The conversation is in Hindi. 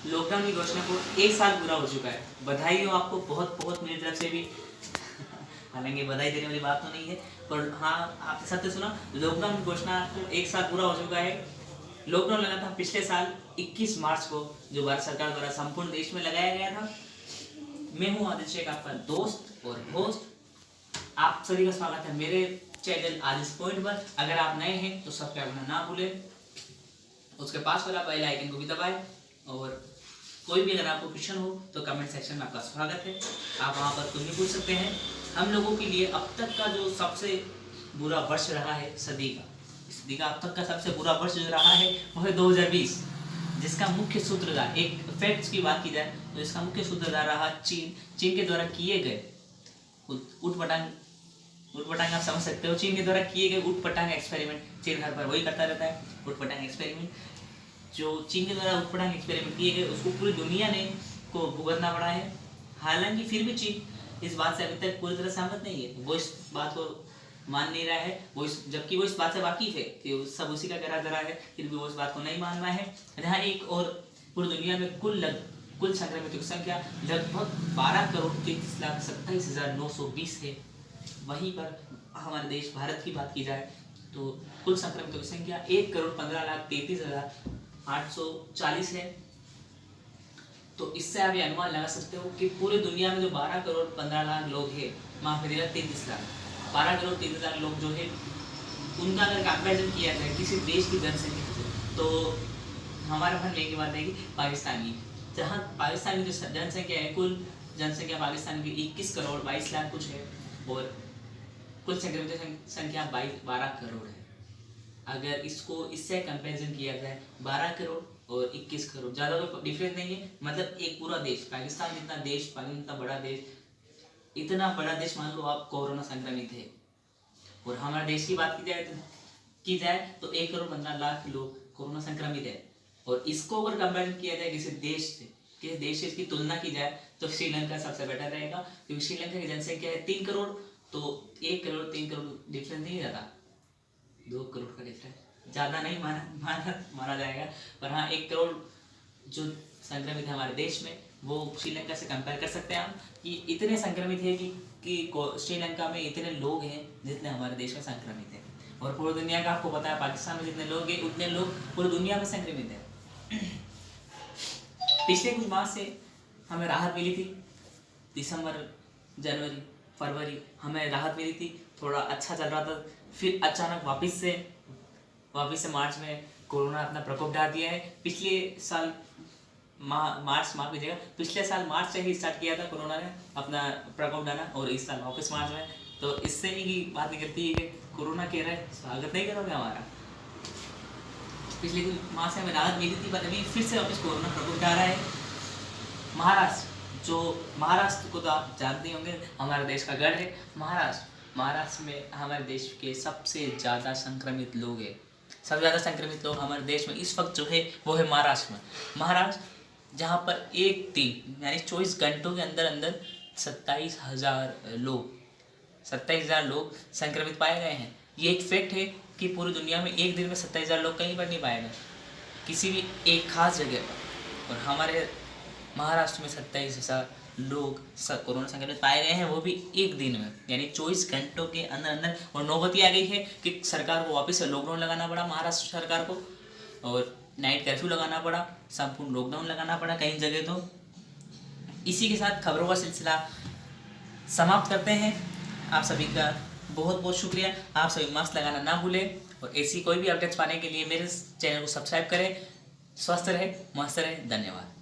लॉकडाउन की घोषणा को 1 साल पूरा हो चुका है। बधाई हो आपको बहुत बहुत मेरी तरफ से भी। हालांकि बधाई देने वाली बात तो नहीं है, पर हाँ आपने सत्य सुना, लॉकडाउन की घोषणा को 1 साल पूरा हो चुका है। लॉकडाउन लगा था पिछले साल 21 मार्च को, जो भारत सरकार द्वारा संपूर्ण देश में लगाया गया था। मैं हूँ आदित्य शेख, आपका दोस्त और होस्ट। आप सभी का स्वागत है मेरे चैनल आज इस पॉइंट पर। अगर आप नए हैं तो सब्सक्राइब करना ना भूलें, उसके पास वाला बेल आइकन को भी दबाएं। और कोई भी अगर आपको क्वेश्चन हो तो कमेंट सेक्शन में आपका स्वागत है, आप वहाँ पर कुछ भी पूछ सकते हैं। हम लोगों के लिए अब तक का जो सबसे बुरा वर्ष रहा है सदी का अब तक का सबसे बुरा वर्ष जो रहा है वो है 2020, जिसका मुख्य सूत्रधार, एक फैक्ट्स की बात की जाए तो इसका मुख्य सूत्रधार रहा चीन के द्वारा किए गए उटपटांग आप समझ सकते हो। चीन के द्वारा किए गए उटपटांग एक्सपेरिमेंट, चीन हर बार वही करता रहता है, उटपटांग एक्सपेरिमेंट। जो चीन के द्वारा उटपटांग एक्सपेरिमेंट किए गए उसको पूरी दुनिया ने को भुगतना पड़ा है। हालांकि फिर भी चीन इस बात से अभी तक पूरी तरह सहमत नहीं है, वो इस बात को मान नहीं रहा है, जबकि वो इस बात से वाकिफ है कि सब उसी का करा धरा है, फिर भी वो इस बात को नहीं मान रहा है। यहाँ एक और पूरी दुनिया में कुल संक्रमितों की संख्या लगभग 12,33,27,920 है। वहीं पर हमारे देश भारत की बात की जाए तो कुल संक्रमितों की संख्या 1,15,33,840 है। तो इससे आप ये अनुमान लगा सकते हो कि पूरी दुनिया में जो 12,15,00,000 लोग हैं, माफ करिएगा 33 लाख, 12,33,00,000 लोग जो है, उनका अगर कंपेरिजन किया जाए किसी देश की जनसंख्या से तो हमारे मन में एक बात है कि पाकिस्तान की, जहाँ पाकिस्तान की जो जनसंख्या है, कुल जनसंख्या पाकिस्तान की 21 करोड़ 22 लाख कुछ है, और कुल संक्रमितों की संख्या 12 करोड़ है। अगर इसको इससे कंपैरिजन किया जाए 12 करोड़ और 21 करोड़, ज़्यादा तो डिफरेंस नहीं है। मतलब एक पूरा देश, पाकिस्तान जितना देश, पाकिस्तान इतना बड़ा देश, इतना बड़ा देश मान लो आप कोरोना संक्रमित है, और हमारे देश की बात की जाए तो 1,15,00,000 लोग कोरोना संक्रमित है। और इसको अगर कंपेयर किया जाए किसी देश से इसकी तुलना की जाए तो श्रीलंका सबसे बेटर रहेगा, क्योंकि श्रीलंका की जनसंख्या है 3 करोड़, तो 1 करोड़ 3 करोड़ डिफरेंस नहीं ज़्यादा, 2 करोड़ का डिफरेंस ज़्यादा नहीं माना जाएगा। पर हाँ 1 करोड़ जो संक्रमित है हमारे देश में, वो श्रीलंका से कंपेयर कर सकते हैं हम कि इतने संक्रमित है कि श्रीलंका में इतने लोग हैं जितने हमारे देश में संक्रमित हैं। और पूरी दुनिया का आपको पता है पाकिस्तान में जितने लोग हैं उतने लोग पूरी दुनिया में संक्रमित हैं। पिछले कुछ माह से हमें राहत मिली थी, दिसंबर जनवरी फरवरी हमें राहत मिली थी, थोड़ा अच्छा चल रहा था। फिर अचानक वापस से मार्च में कोरोना अपना प्रकोप ढा दिया है। पिछले साल पिछले साल मार्च से ही स्टार्ट किया था कोरोना ने अपना प्रकोप डालना, और इस साल वापस मार्च में। तो इससे ही बात निकलती है कि कोरोना कह रहा है स्वागत नहीं करोगे हमारा। पिछले कुछ माह से हमें राहत मिली थी, पर अभी फिर से वापस कोरोना प्रकोप ढा रहा है। महाराष्ट्र को तो आप जानते होंगे, हमारे देश का गढ़ है महाराष्ट्र में हमारे देश के सबसे ज़्यादा संक्रमित लोग हैं। सबसे ज़्यादा संक्रमित लोग हमारे देश में इस वक्त जो है वो है महाराष्ट्र, जहाँ पर एक दिन यानी 24 घंटों के अंदर 27,000 लोग संक्रमित पाए गए हैं। ये एक फैक्ट है कि पूरी दुनिया में एक दिन में 27,000 लोग कहीं पर नहीं पाए गए, किसी भी एक खास जगह पर। और हमारे महाराष्ट्र में 27,000 लोग कोरोना संक्रमित पाए गए हैं, वो भी एक दिन में, यानी 24 घंटों के अंदर। और नौबत आ गई है कि सरकार को वापस से लॉकडाउन लगाना पड़ा, महाराष्ट्र सरकार को, और नाइट कर्फ्यू लगाना पड़ा, संपूर्ण लॉकडाउन लगाना पड़ा कई जगह। तो इसी के साथ खबरों का सिलसिला समाप्त करते हैं। आप सभी का बहुत बहुत शुक्रिया। आप सभी मास्क लगाना ना भूलें, और ऐसी कोई भी अपडेट्स पाने के लिए मेरे चैनल को सब्सक्राइब करें। स्वस्थ रहे, मस्त रहे, धन्यवाद।